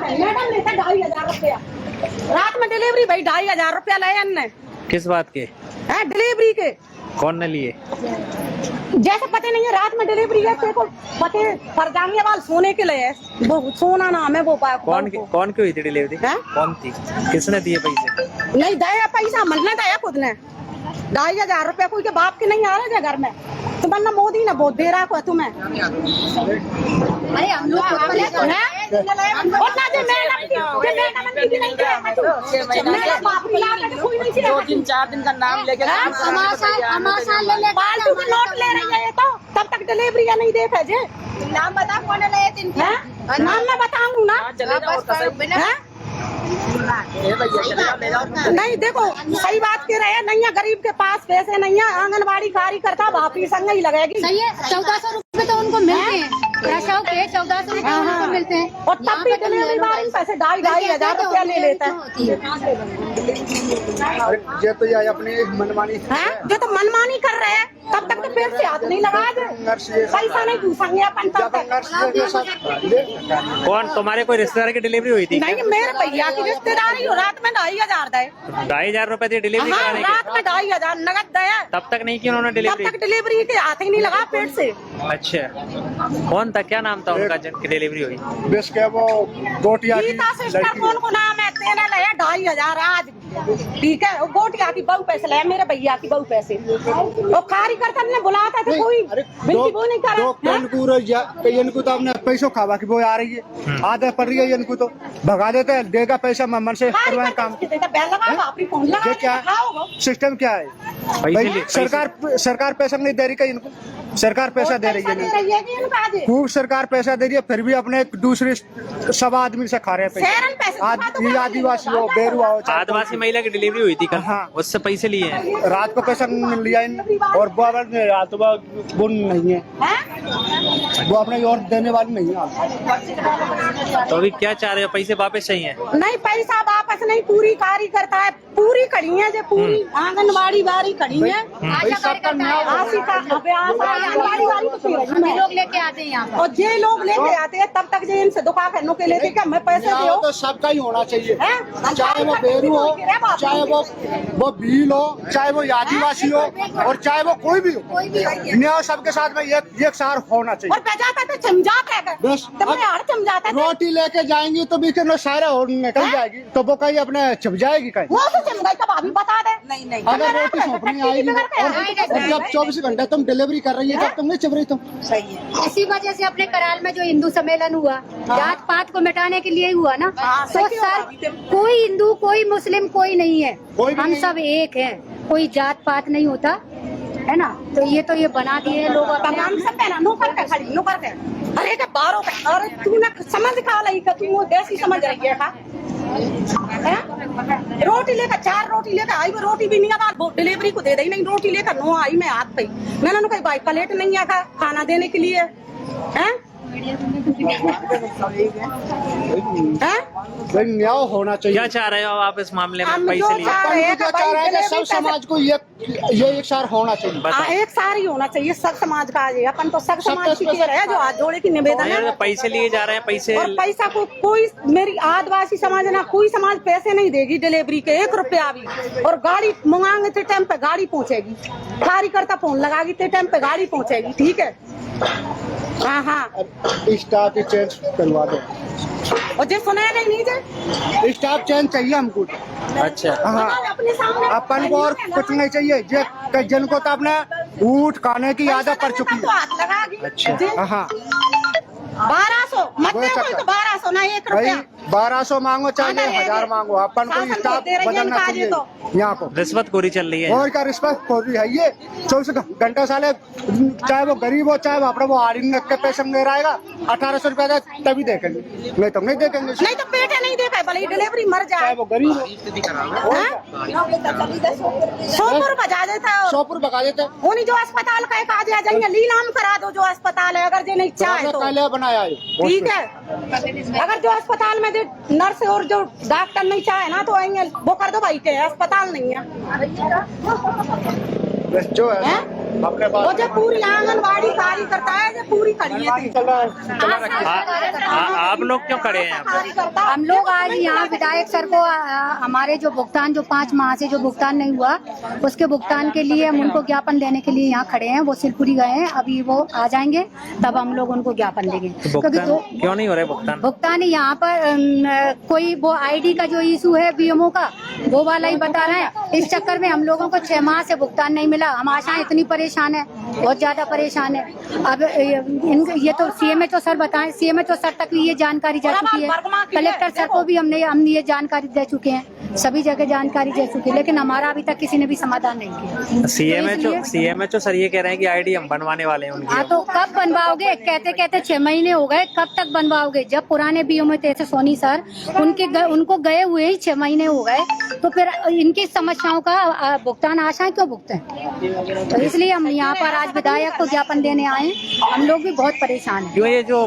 Madam लेता 2500 रुपया रात में डिलीवरी भाई 2500 रुपया ले अन्ने किस बात के? है डिलीवरी के कौन ने लिए? जैसे पता नहीं है रात में डिलीवरी है तेरे को पते फरजामिया वाल सोने के लिए है वो सोना नाम है वो कौन की हुई थी डिलीवरी? कौन थी? किसने दिए पैसे? नहीं दया पैसा मन दया खुद ने 2500 रुपया कोई के बाप के नहीं आ रहे घर में तुम्हारा मोदी ने बहुत दे रहा है तुम्हें अरे हम लोग दो दिन 4 दिन का नाम लेके फालतू के नोट ले रही है ये तो तब तक डिलीवरी नहीं देखा जे नाम बता कौन है इनका नाम मैं बताऊंगा ना नहीं देखो सही बात कह रहे हैं नहीं है गरीब के पास पैसे नहीं है आंगनबाड़ी कार्यकर्ता वापी संग ही लगेगी सही है 1400 रुपए तो उनको मिलते हैं प्रसव के 1400 रुपए उनको मिलते हैं और तब भी डिलीवरी वाले पैसे 2500 रुपया ले लेता है ये तो ये अपनी मनमानी जो तो मनमानी कर रहे हैं तब तक तो पेट से हाथ नहीं लगा दे पैसा नहीं घुसेंगे अपन तब तक कौन तुम्हारे कोई रिश्तेदार की डिलीवरी हुई थी? नहीं मेरे भैया की रिश्तेदारी हो रात में 2500 दे 2500 रुपए दी डिलीवरी कराने के? रात में 2500 नगद दया तब तक नहीं की उन्होंने तब डिलीवरी? तक डिलीवरी के हाथ ही नहीं लगा पेट से अच्छा कौन था? क्या नाम था उनका जिनकी डिलीवरी हुई? बेस के वो गोटिया की गीता सिस्टर कौन को नाम है तेने ले 2500 आज ठीक है वो गोटिया की बहु पैसे ले मेरे भैया की बहु पैसे वो कार्यकर्ता ने बुलाया था तो कोई बिल्कुल वो नहीं करा इनको तो आपने पैसों खावा की वो आ रही है आदत पड़ रही है इनको तो भगा देते हैं देगा पैसा मन से करवाए काम ये क्या सिस्टम क्या है भाई सरकार पैसा नहीं दे रही क्या इनको सरकार पैसा दे रही है खूब सरकार पैसा दे रही है फिर भी अपने दूसरे सब आदमी से खा रहे हैं आदिवासी हो बेरुआ हो आदिवासी महिला की डिलीवरी हुई थी कल। हाँ। उससे पैसे लिए हैं? रात को पैसा लिया और वो नहीं है वो अपने और देने वाली नहीं है। तो अभी क्या चाह रहे हो? पैसे वापस चाहिए? नहीं पैसा वापस नहीं पूरी कार्यकर्ता है पूरी खड़ी है जो पूरी आंगनबाड़ी वाली खड़ी है लोग लेके आते हैं यहाँ और जे लोग लेके आते हैं तब तक जे इनसे दुका करने के लेते क्या मैं पैसे दो तो सबका ही होना चाहिए चाहे वो बेरू हो चाहे वो भील हो चाहे वो आदिवासी हो और चाहे वो कोई भी हो न्याय सबके साथ में एक सार होना चाहिए। और बजाता तो चमचाता है बस चमचाता रोटी लेके जाएंगी तो बीच में सारा निकल जाएगी तो वो कहीं अपने छिप जाएगी कहीं वो तो चमगाई कब अभी बता दे नहीं अगर रोटी सौंपनी आएगी और जब 24 घंटे तुम डिलीवरी कर रही है तब तुम नहीं छिप रही तुम सही है इसी वजह से अपने कराल में जो हिंदू सम्मेलन हुआ जात पात को मिटाने के लिए हुआ ना तो सर कोई हिंदू कोई मुस्लिम कोई नहीं है हम सब एक हैं कोई जात पात नहीं होता है ना तो ये बना दिए लोग अरे के 12 अरे तूने समझ खा ली तू वो देसी समझ रही है रोटी लेकर 4 रोटी लेकर आई वो रोटी भी नहीं आता डिलीवरी को दे दी नहीं रोटी लेकर 9 आई मैं हाथ पे मैंने उन्हें कही भाई प्लेट नहीं आया खाना देने के लिए हैं न्याय होना चाहिए। क्या चाह रहे हो आप इस मामले में? हम पैसे जो लिए? चाह रहे हैं क्या चाह रहे हैं सब समाज को ये एक सार होना चाहिए। एक सार ही होना चाहिए सब समाज का ये अपन तो सब समाज की है जो हाथ जोड़े की निवेदन है पैसे लिए जा रहे हैं पैसे और पैसा को कोई मेरी आदिवासी समाज ना कोई समाज पैसे नहीं देगी डिलीवरी के 1 रुपया भी और गाड़ी मंगाएंगे तो टाइम पे गाड़ी पहुंचेगी कार्यकर्ता फोन लगाएगी तो टाइम पे गाड़ी पहुंचेगी ठीक है। हाँ स्टाफ चेंज करवा दो और जो सुना नहीं जे स्टाफ चेंज चाहिए हमको। अच्छा हाँ अपने सामने अपन को और कुछ नहीं चाहिए जिनको तो अपने ऊँट खाने की आदत पड़ चुकी तो हाथ लगाएगी अच्छा हाँ 1200 मत दे कोई तो 1200 ना 1 रुपया 1200 मांगो चाहे 1000 मांगो अपन को स्टाफ बदलना चाहिए यहाँ को रिश्वत खोरी चल रही है और क्या रिश्वत खोरी है ये 24 घंटे साले चाहे वो गरीब हो चाहे वो अपना वो आर्मी के पैसे में रहेगा 1800 रुपया तभी देखेंगे नहीं तो नहीं देखेंगे नहीं तो पेटे नहीं देखा भले डिलीवरी मर जाए वो गरीब हो सोपुर बजा देता है सोपुर भगा देते उन्हीं जो अस्पताल का एक आज आ जाएंगे लीलाम करा दो जो अस्पताल है अगर जो नहीं चाहे तो बनाया है ठीक है अगर जो अस्पताल में जो नर्स और जो डॉक्टर नहीं चाहे ना तो आएंगे वो कर दो भाई के अस्पताल नहीं है जो है वो जो पूरी आंगनबाड़ी कार्य करता है जो पूरी खड़ी है आप लोग क्यों खड़े हैं यहाँ पे? हम लोग आज यहाँ विधायक सर को हमारे जो भुगतान जो 5 माह से जो भुगतान नहीं हुआ उसके भुगतान के लिए हम उनको ज्ञापन देने के लिए यहाँ खड़े हैं। वो शिवपुरी गए हैं, अभी वो आ जाएंगे तब हम लोग उनको ज्ञापन देंगे। भुगतान क्यों नहीं हो रहा है भुगतान? भुगतान यहाँ पर कोई वो आईडी का जो इशू है बीएमओ का वो वाला ही बता रहे हैं। इस चक्कर में हम लोगों को 6 माह से भुगतान नहीं मिला। हम आशाएं इतनी परेशान है, बहुत ज्यादा परेशान है। अब ये तो सीएमएचओ सर बताएं, सीएमएचओ सर तक भी ये जानकारी जा चुकी है, कलेक्टर सर को भी हम ये जानकारी दे चुके हैं, सभी जगह जानकारी दे चुके हैं, लेकिन हमारा अभी तक किसी ने भी समाधान नहीं किया। सीएमएचओ सर ये कह रहे हैं कि आईडी हम बनवाने वाले हैं उनकी। हाँ तो कब बनवाओगे? कहते 6 महीने हो गए, कब तक बनवाओगे? जब पुराने बीएमओ थे सोनी सर उनको गए हुए ही 6 महीने हो गए, तो फिर इनकी समस्याओं का भुगतान आशाएं क्यों भुगतें? तो इसलिए हम यहाँ पर आज विधायक को ज्ञापन देने आए। हम लोग भी बहुत परेशान हैं। ये जो